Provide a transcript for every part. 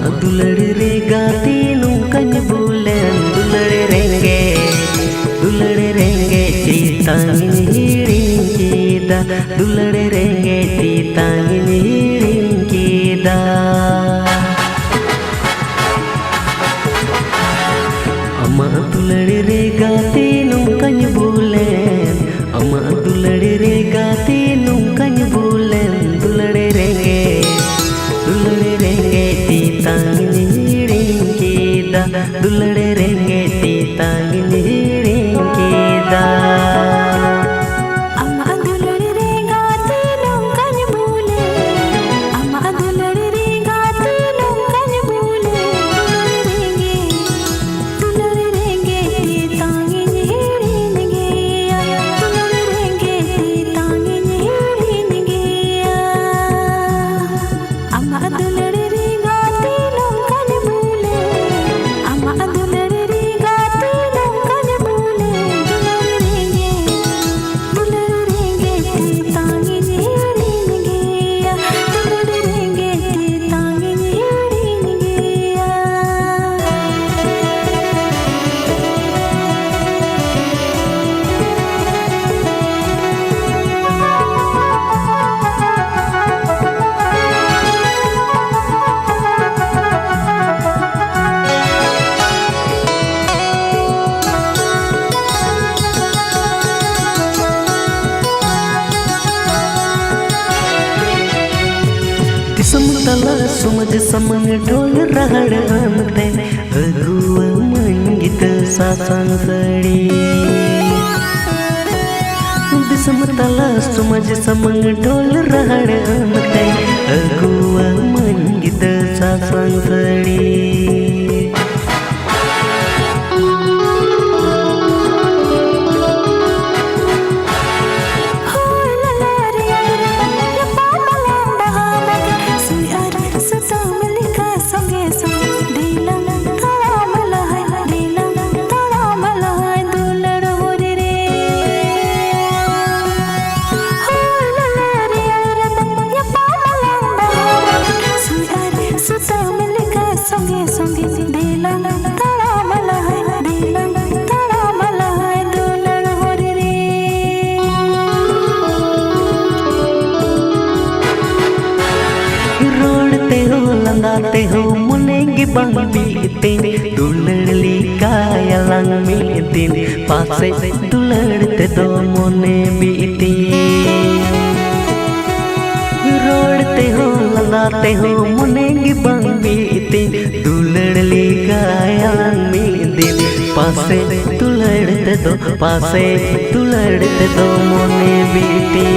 दुलड़ी रे गाती नुकन बुलेन दुलड़े रेंगे चीतांगिन हिरिंग कीदा दुलड़े रेंगे चीतांगिन हिरिंग कीदा अम्मा दुलड़ी रे गाती नुकन बुलेन अम्मा दुलड़ी रे गाती नुकन बुलेन दुलड़े रेंगे चीतांगिन हिरिंग कीदा दुलड़े रेंगे चीतांगिन हिरिंग कीदा समतला सुमज समंग ढोल रहड़ आमते अगुआ मंगित सासंग सड़ी समतला सुमज समंग ढोल रहड़ आमते अगुआ मंगित सासंग सड़ी लंगाते हो मुनेंगी बंबीते दुलड़ली कायलंग मीतिन पासे दुलड़ते दो मोने बीती रोड़ते हो लंगाते हो मुनेंगी बंबीते दुलड़ली कायलंग मीतिन पासे दुलड़ते दो मोने बीती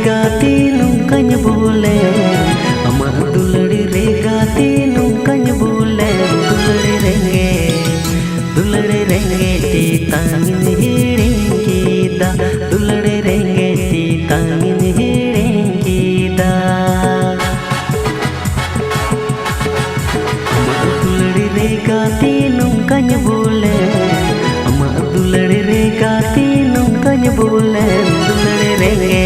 गाती नुकन बोले अम्मा दुलड़ी रे गाती नुकन बोले दुलड़े रेंगे चीतांगिन हिरिंग कीदा दुलड़े रेंगे चीतांगिन हिरिंग कीदा अम्मा दुलड़ी रे गाती नुकन बोले अम्मा दुलड़ी रे गाती नुकन बोले दुलड़े रेंगे